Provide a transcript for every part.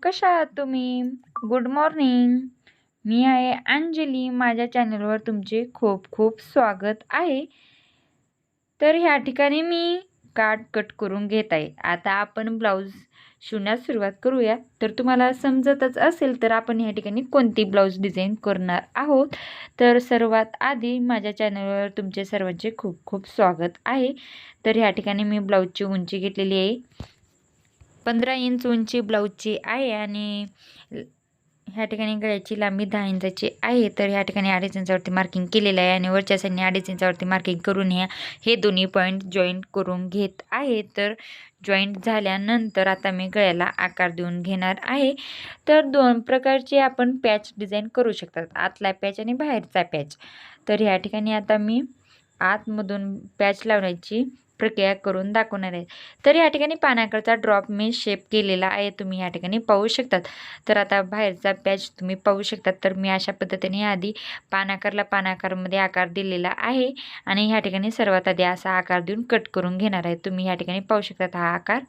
कशा आहात तुम्ही? Good morning. मी आहे अंजली. माझ्या चॅनलवर तुमचे खूप खूप स्वागत आहे. तर ह्या ठिकाणी मी कार्ड कट करून घेत आहे. आता आपण ब्लाऊज शिवण्यास सुरुवात करूया. तर तुम्हाला समजतच असेल तर आपण ह्या ठिकाणी कोणती ब्लाऊज डिझाईन करणार आहोत. तर सर्वात आधी माझ्या चॅनलवर तुमचे सर्वांचे खूप खूप स्वागत आहे. तर ह्या ठिकाणी मी ब्लाऊजची उंची घेतलेली आहे 15 इंच उंची ब्लाऊजची आहे आणि ह्या ठिकाणी गळ्याची लांबी 10 इंचाची आहे. तर ह्या ठिकाणी 2.5 इंचावरती मार्किंग केलेलं आहे आणि वरच्या साईडने 2.5 इंचावरती मार्किंग करून हे दोन्ही पॉईंट जॉईंट करून घेत आहे. तर जॉईंट झाल्यानंतर आता मी गळ्याला आकार देऊन घेणार आहे. तर 2 प्रकारचे आपण पॅच डिझाईन करू शकतात, आतला पॅच आणि बाहेरचा पॅच. तर ह्या ठिकाणी आता मी आतमधून पॅच लावण्याची प्रक्रिया करून दाखवणार आहे. तर या ठिकाणी पानाकडचा ड्रॉप मी शेप केलेला आहे, तुम्ही या ठिकाणी पाहू शकतात. तर आता बाहेरचा पॅच तुम्ही पाहू शकतात. तर मी अशा पद्धतीने आधी पानाकारमध्ये आकार दिलेला आहे आणि ह्या ठिकाणी सर्वात आधी असा आकार देऊन कट करून घेणार आहे. तुम्ही या ठिकाणी पाहू शकतात हा आकार.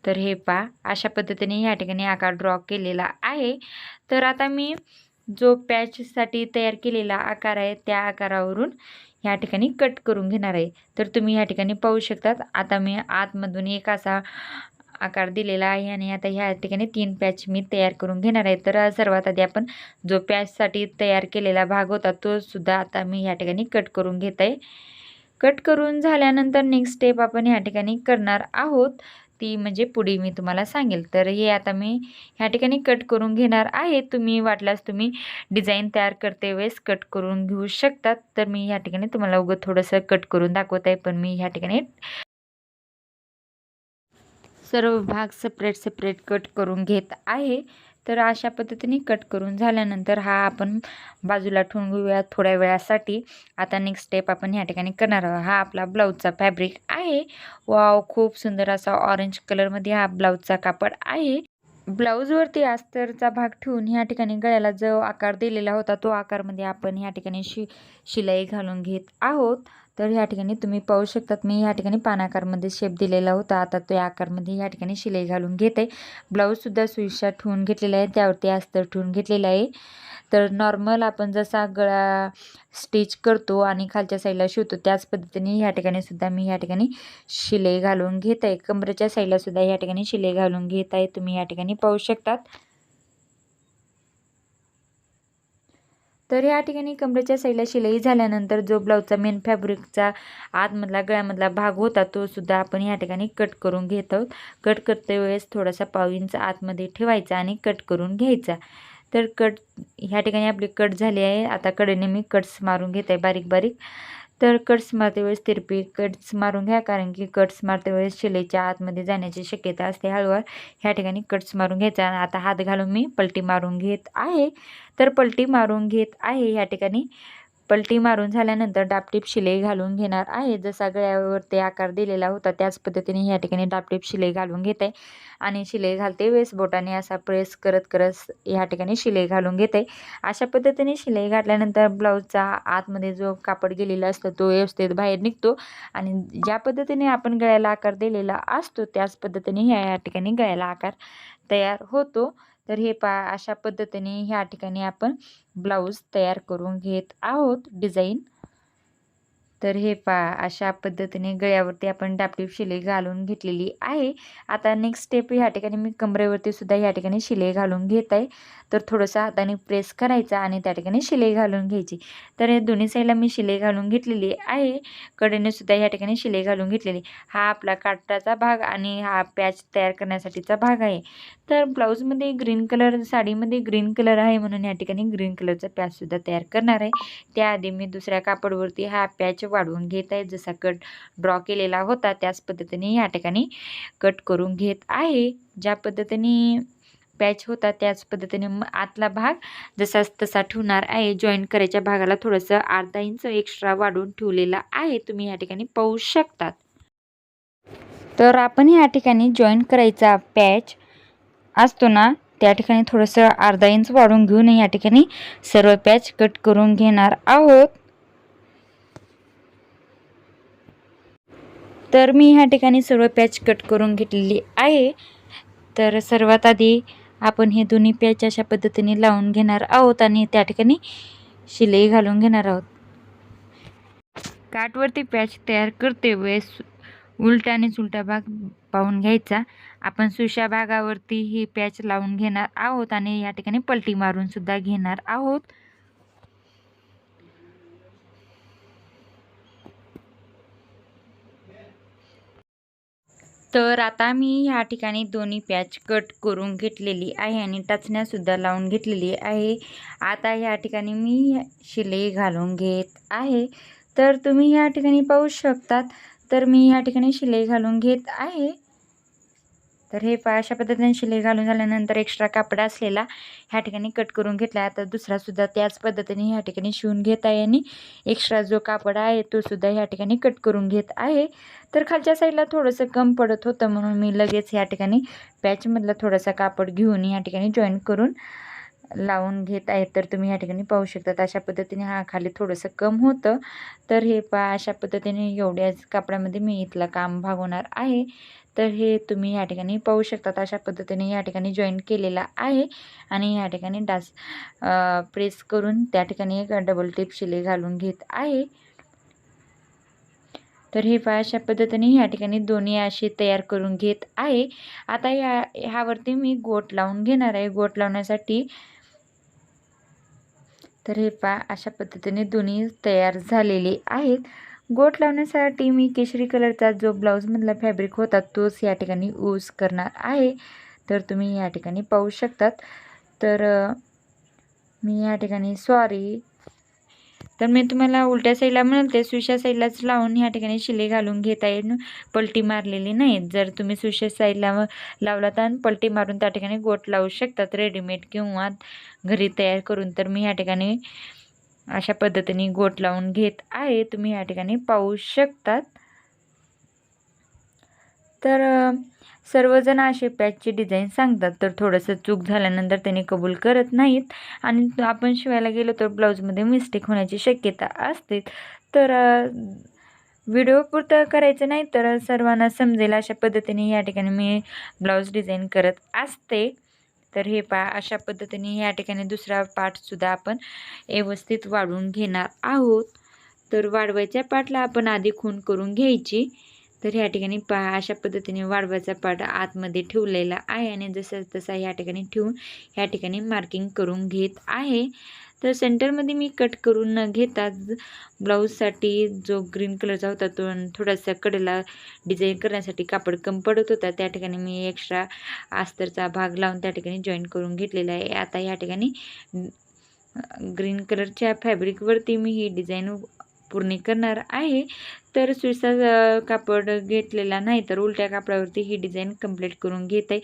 तर हे पहा, अशा पद्धतीने या ठिकाणी आकार ड्रॉ केलेला आहे. तर आता मी जो पॅचसाठी तयार केलेला आकार आहे त्या आकारावरून ह्या ठिकाणी कट करून घेणार आहे. तर तुम्ही ह्या ठिकाणी पाहू शकतात. आता मी आतमधून एक असा आकार दिलेला आहे आणि आता ह्या ठिकाणी 3 पॅच मी तयार करून घेणार आहे. तर सर्वात आधी आपण जो पॅचसाठी तयार केलेला भाग होता तो सुद्धा आता मी ह्या ठिकाणी कट करून घेत आहे. कट करून झाल्यानंतर नेक्स्ट स्टेप आपण ह्या ठिकाणी करणार आहोत, ती म्हणजे पुढे मी तुम्हाला सांगेल. तर हे आता मी ह्या ठिकाणी कट करून घेणार आहे. तुम्ही वाटल्यास तुम्ही डिझाईन तयार करते वेळेस कट करून घेऊ शकतात. तर मी ह्या ठिकाणी तुम्हाला उगाच थोडंसं कट करून दाखवत आहे, पण मी ह्या ठिकाणी सर्व भाग सेपरेट कट करून घेत आहे. तर अशा पद्धतीने कट करून झाल्यानंतर हा आपण बाजूला ठेवून घेऊया थोड्या वेळासाठी. आता नेक्स्ट स्टेप आपण ह्या ठिकाणी करणार आहोत. हा आपला ब्लाऊजचा फॅब्रिक आहे. वाव, खूप सुंदर असा ऑरेंज कलरमध्ये हा ब्लाऊजचा कापड आहे. ब्लाऊजवरती अस्तरचा भाग ठेवून ह्या ठिकाणी गळ्याला जो आकार दिलेला होता तो आकारमध्ये आपण ह्या ठिकाणी शिलाई घालून घेत आहोत. तर ह्या ठिकाणी तुम्ही पाहू शकतात, मी ह्या ठिकाणी पानाकारमध्ये शेप दिलेला होता. आता तो आकारमध्ये ह्या ठिकाणी शिलाई घालून घेत आहे. ब्लाऊजसुद्धा सुईचा ठेवून घेतलेला आहे, त्यावरती अस्तर ठेवून घेतलेला आहे. तर नॉर्मल आपण जसा गळा स्टिच करतो आणि खालच्या साईडला शिवतो त्याच पद्धतीने ह्या ठिकाणी सुद्धा मी ह्या ठिकाणी शिलाई घालून घेत आहे. कमरेच्या साईडला सुद्धा ह्या ठिकाणी शिलाई घालून घेत आहे, तुम्ही ह्या ठिकाणी पाहू शकतात. तर ह्या ठिकाणी कमरेच्या साईडला शिलाई झाल्यानंतर जो ब्लाऊजचा मेन फॅब्रिकचा आतमधला गळ्यामधला भाग होता तो सुद्धा आपण ह्या ठिकाणी कट करून घेत आहोत. कट करते वेळेस थोडासा 1/2 इंच आतमध्ये ठेवायचा आणि कट करून घ्यायचा. तर ह्या ठिकाणी आपली कट झाली आहे. आता कडेने मी कट्स मारून घेत आहे बारीक बारीक. तर कट्स मारते वेळेस तिरपी कट्स मारून घ्या, कारण की कट्स मारते वेळेस शिलाईच्या आतमध्ये जाण्याची शक्यता असते. हळूहळू ह्या ठिकाणी कट्स मारून घ्यायचा. आता हात घालून मी पलटी मारून घेत आहे. तर पलटी मारून घेत आहे ह्या ठिकाणी. पलटी मारून झाल्यानंतर डापटीप शिलाई घालून घेणार आहे. जसा गळ्यावरती आकार दिलेला होता त्याच पद्धतीने ह्या ठिकाणी डापटीप शिलाई घालून घेत आहे आणि शिलाई घालते वेळेस बोटाने असा प्रेस करत करत ह्या ठिकाणी शिलाई घालून घेते. अशा पद्धतीने शिलाई घातल्यानंतर ब्लाऊजचा आतमध्ये जो कापड गेलेला असतो तो व्यवस्थित बाहेर निघतो आणि ज्या पद्धतीने आपण गळ्याला आकार दिलेला असतो त्याच पद्धतीने ह्या ठिकाणी गळ्याला आकार तयार होतो. तर हे अशा पद्धतीने ह्या ठिकाणी आपण ब्लाऊज तयार करून घेत आहोत डिझाईन. तर हे अशा पद्धतीने गळ्यावरती आपण डापटीप शिलाई घालून घेतलेली आहे. आता नेक्स्ट स्टेप ह्या ठिकाणी मी कमरेवरती सुद्धा ह्या ठिकाणी शिलाई घालून घेत आहे. तर थोडंसं हाताने प्रेस करायचा आणि त्या ठिकाणी शिलाई घालून घ्यायची. तर हे दोन्ही साईडला मी शिलाई घालून घेतलेली आहे. कडेने सुद्धा ह्या ठिकाणी शिलाई घालून घेतलेली. हा आपला काठाचा भाग आणि हा पॅच तयार करण्यासाठीचा भाग आहे. तर ब्लाऊजमध्ये ग्रीन कलर, साडीमध्ये ग्रीन कलर आहे म्हणून या ठिकाणी ग्रीन कलरचा पॅचसुद्धा तयार करणार आहे. त्याआधी मी दुसऱ्या कापडवरती हा पॅच वाढवून घेत आहे. जसा कट ड्रॉ केलेला होता त्याच पद्धतीने या ठिकाणी कट करून घेत आहे. ज्या पद्धतीने पॅच होता त्याच पद्धतीने आतला भाग जसाच तसा ठेवणार आहे. जॉईन करायच्या भागाला थोडंसं अर्धा इंच एक्स्ट्रा वाढवून ठेवलेला आहे, तुम्ही या ठिकाणी पाहू शकतात. तर आपण या ठिकाणी जॉईन करायचा पॅच असतो ना त्या ठिकाणी थोडंसं अर्धा इंच वाढवून घेऊन या ठिकाणी सर्व पॅच कट करून घेणार आहोत. तर मी ह्या ठिकाणी सर्व पॅच कट करून घेतलेली आहे. तर सर्वात आधी आपण हे दोन्ही पॅच अशा पद्धतीने लावून घेणार आहोत आणि त्या ठिकाणी शिलाई घालून घेणार आहोत. काठवरती पॅच तयार करते वेळेस उलटा आणि सुलटा भाग पाहून घ्यायचा. आपण सुशा भागावरती ही पॅच लावून घेणार आहोत आणि या ठिकाणी पलटी मारून सुद्धा घेणार आहोत. तर आता मी या ठिकाणी दोन्ही पॅच कट करून घेतलेली आहे आणि टचण्या सुद्धा लावून घेतलेली आहे. आता या ठिकाणी मी शिलाई घालून घेत आहे. तर तुम्ही या ठिकाणी पाहू शकतात. तर मी या ठिकाणी शिलाई घालून घेत आहे. तर हे अशा पद्धतीने शिलाई घालून झाल्यानंतर एक्स्ट्रा कापड असलेला ह्या ठिकाणी कट करून घेतला. आता दुसरा सुद्धा त्याच पद्धतीने ह्या ठिकाणी शिवून घेत आहे आणि एक्स्ट्रा जो कापड आहे तो सुद्धा ह्या ठिकाणी कट करून घेत आहे. तर खालच्या साईडला थोडंसं कम पडत होतं म्हणून मी लगेच ह्या ठिकाणी पॅचमधला थोडासा कापड घेऊन ह्या ठिकाणी जॉईन करून लावून घेत आहे. तर तुम्ही ह्या ठिकाणी पाहू शकता अशा पद्धतीने हा खाली थोडंसं कम होतं. तर हे अशा पद्धतीने एवढ्याच कापडामध्ये मी इथलं काम भागवणार आहे. तर हे तुम्ही या ठिकाणी पाहू शकता अशा पद्धतीने या ठिकाणी जॉईन केलेला आहे आणि या ठिकाणी प्रेस करून त्या ठिकाणी एक डबल टिप शिलाई घालून घेत आहे. तर हे अशा पद्धतीने या ठिकाणी दोन्ही अशी तयार करून घेत आहे. आता ह्यावरती मी गोट लावून घेणार आहे. गोट लावण्यासाठी तर हे अशा पद्धतीने दोन्ही तयार झालेले आहेत. गोट लावण्यासाठी मी केशरी कलरचा जो ब्लाऊजमधला फॅब्रिक होता तोच या ठिकाणी यूज करणार आहे. तर तुम्ही या ठिकाणी पाहू शकतात. तर मी या ठिकाणी तर मी तुम्हाला उलट्या साईडला म्हणते सुशा साईडलाच लावून ह्या ठिकाणी शिलाई घालून घेता येईल, पलटी मारलेली नाही. जर तुम्ही सुशा साईडला लावला तर पलटी मारून त्या ठिकाणी गोट लावू शकतात रेडीमेड किंवा घरी तयार करून. तर मी ह्या ठिकाणी अशा पद्धतीने गोट लावून घेत आहे. तुम्ही या ठिकाणी पाहू शकतात. तर सर्वजण असे पॅचची डिझाईन सांगतात तर थोडंसं चूक झाल्यानंतर त्यांनी कबूल करत नाहीत आणि आपण शिवायला गेलो तर ब्लाऊजमध्ये मिस्टेक होण्याची शक्यता असते. तर व्हिडिओ पुरतं करायचं नाही तर सर्वांना समजेल अशा पद्धतीने या ठिकाणी मी ब्लाऊज डिझाईन करत असते. तर हे अशा पद्धतीने या ठिकाणी दुसरा पार्टसुद्धा आपण व्यवस्थित वाढवून घेणार आहोत. तर वाढवायच्या पार्टला आपण आधी खूण करून घ्यायची. तर ह्या ठिकाणी अशा पद्धतीने वाढवायचा पार्ट आतमध्ये ठेवलेला आहे आणि जसं तसा ह्या ठिकाणी ठेवून ह्या ठिकाणी मार्किंग करून घेत आहे. तर सेंटरमध्ये मी कट करून न घेता ब्लाऊजसाठी जो ग्रीन कलरचा होता तो थोडासा कडेला डिझाईन करण्यासाठी कापड कम पडत होता त्या ठिकाणी मी एक्स्ट्रा अस्तरचा भाग लावून त्या ठिकाणी जॉईन करून घेतलेला आहे. आता ह्या ठिकाणी ग्रीन कलरच्या फॅब्रिकवरती मी ही डिझाईन पूर्ण करणार आहे. तर सुईचा कापड घेतलेला नाही तर उलट्या कापडावरती ही डिझाईन कंप्लीट करून घेत आहे.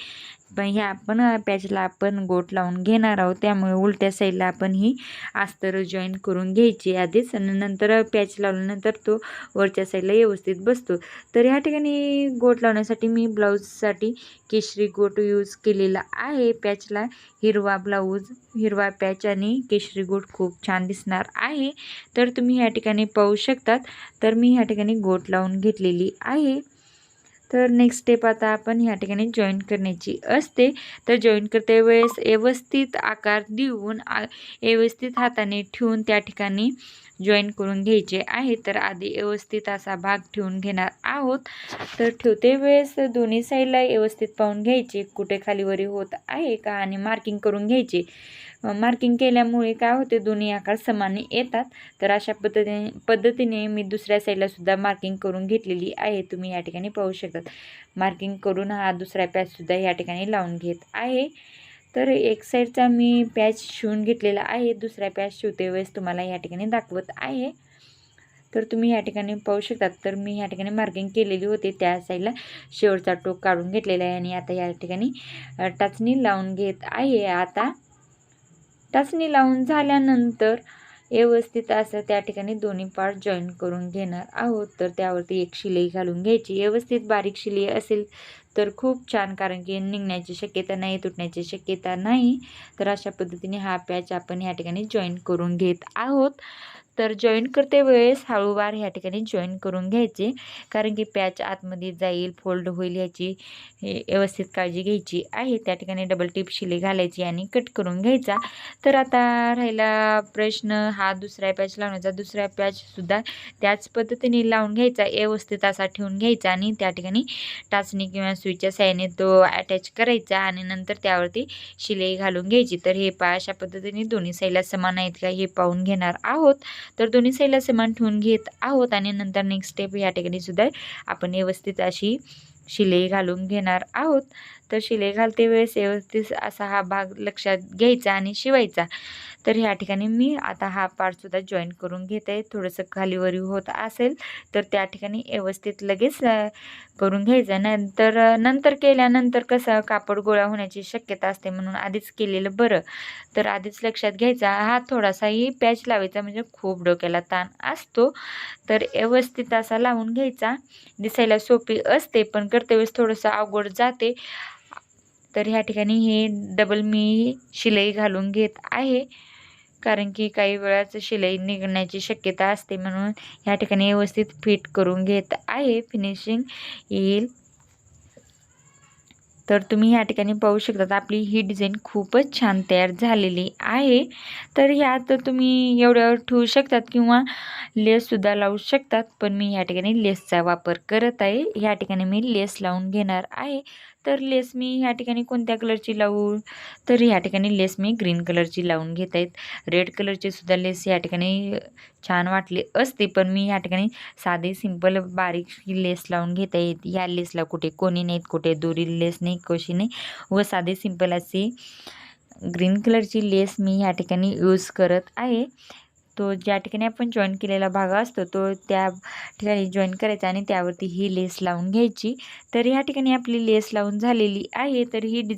पण ह्या आपण पॅचला आपण गोट लावून घेणार आहोत त्यामुळे उलट्या साईडला आपण ही अस्तर जॉईन करून घ्यायची आधीच आणि नंतर पॅच लावल्यानंतर तो वरच्या साईडला व्यवस्थित बसतो. तर ह्या ठिकाणी गोट लावण्यासाठी मी ब्लाऊजसाठी केशरी गोट यूज केलेला आहे. पॅचला हिरवा पॅच आणि केशरी गोट खूप छान दिसणार आहे. तर तुम्ही या ठिकाणी पाहू शकतात. तर मी ह्या ठिकाणी गोट लावून घेतलेली आहे. तर नेक्स्ट स्टेप आता आपण ह्या ठिकाणी जॉईन करण्याची असते. तर जॉईन करते वेळेस व्यवस्थित आकार देऊन व्यवस्थित हाताने ठेवून त्या ठिकाणी जॉईन करून घ्यायचे आहे. तर आधी व्यवस्थित असा भाग ठेवून घेणार आहोत. तर ठेवते वेळेस दोन्ही साईडला व्यवस्थित पाहून घ्यायचे कुठे खालीवरी होत आहे का आणि मार्किंग करून घ्यायचे. मार्किंग केल्यामुळे काय होते दोन्ही आकार समान येतात. तर अशा पद्धतीने मी दुसऱ्या साईडला सुद्धा मार्किंग करून घेतलेली आहे. तुम्ही या ठिकाणी पाहू शकतात. मार्किंग करून हा दुसरा पॅचसुद्धा या ठिकाणी लावून घेत आहे. तर एक साईडचा मी पॅच शिवून घेतलेला आहे. दुसरा पॅच शिवते वेळेस तुम्हाला या ठिकाणी दाखवत आहे. तर तुम्ही या ठिकाणी पाहू शकतात. तर मी या ठिकाणी मार्किंग केलेली होती त्या साईडला शेवटचा टोक काढून घेतलेला आहे आणि आता या ठिकाणी टाचणी लावून घेत आहे. आता टाचणी लावून झाल्यानंतर व्यवस्थित असं त्या ठिकाणी दोन्ही पार्ट जॉईन करून घेणार आहोत. तर त्यावरती एक शिलाई घालून घ्यायची. व्यवस्थित बारीक शिलाई असेल तर खूप छान कारण की निघण्याची शक्यता नाही तुटण्याची शक्यता नाही. तर अशा पद्धतीने हा पॅच आपण या ठिकाणी जॉईन करून घेत आहोत. तर जॉईन करते वेळेस हळूवार ह्या ठिकाणी जॉईन करून घ्यायचे, कारण की पॅच आतमध्ये जाईल, फोल्ड होईल ह्याची व्यवस्थित काळजी घ्यायची आहे. त्या ठिकाणी डबल टिप शिलाई घालायची आणि कट करून घ्यायचा. तर आता राहिला प्रश्न हा दुसरा पॅच लावण्याचा. दुसरा पॅचसुद्धा त्याच पद्धतीने लावून घ्यायचा, व्यवस्थित असा ठेवून घ्यायचा आणि त्या ठिकाणी टाचणी किंवा सुईच्या साहाय्याने तो अटॅच करायचा आणि नंतर त्यावरती शिलाई घालून घ्यायची. तर हे पहा अशा पद्धतीने दोन्ही साईडला समान आहेत का हे पाहून घेणार आहोत. तर दोन्ही साईडला समान ठेवून घेत आहोत आणि नंतर नेक्स्ट स्टेप या ठिकाणी सुद्धा आपण व्यवस्थित अशी शिलाई घालून घेणार आहोत. तर शिलाई घालते वेळेस व्यवस्थित असा हा भाग लक्षात घ्यायचा आणि शिवायचा. तर ह्या ठिकाणी मी आता हा पार्टसुद्धा जॉईन करून घेत आहे. थोडंसं खालीवरी होत असेल तर त्या ठिकाणी व्यवस्थित लगेच करून घ्यायचं. नंतर केल्यानंतर कसं कापड गोळा होण्याची शक्यता असते, म्हणून आधीच केलेलं बरं. तर आधीच लक्षात घ्यायचा, हा थोडासाही पॅच लावायचा म्हणजे खूप डोक्याला ताण असतो. तर व्यवस्थित असा लावून घ्यायचा. दिसायला सोपी असते पण करते वेळेस थोडंसं अवघड जाते. तर ह्या ठिकाणी हे डबल मी शिलाई घालून घेत आहे, कारण की काही वेळाच शिलाई निघण्याची शक्यता असते, म्हणून ह्या ठिकाणी व्यवस्थित फिट करून घेत आहे, फिनिशिंग येईल. तर तुम्ही ह्या ठिकाणी पाहू शकता आपली ही डिझाईन खूपच छान तयार झालेली आहे. तर ह्यात तुम्ही एवढ्यावर ठेवू शकतात किंवा लेससुद्धा लावू शकतात, पण मी ह्या ठिकाणी लेसचा वापर करत आहे. ह्या ठिकाणी मी लेस लावून घेणार आहे. तर लेस मी ह्या ठिकाणी कोणत्या कलरची लावू, तर ह्या ठिकाणी लेस मी ग्रीन कलरची लावून घेत आहेत. रेड कलरची सुद्धा लेस ह्या ठिकाणी छान वाटली असते, पण मी ह्या ठिकाणी साधी सिंपल बारीक लेस लावून घेत आहेत. ह्या लेसला कुठे कोणी नाहीत, कुठे दोरी लेस नाही, कशी नाही, व साधी सिंपल अशी ग्रीन कलरची लेस मी ह्या ठिकाणी यूज करत आहे. तो ज्या ठिकाणी आपण जॉईन केलेला भाग असतो तो त्या ठिकाणी जॉईन करायचा आणि त्यावरती ही लेस लावून घ्यायची. तर ह्या ठिकाणी आपली लेस लावून झालेली आहे. तर ही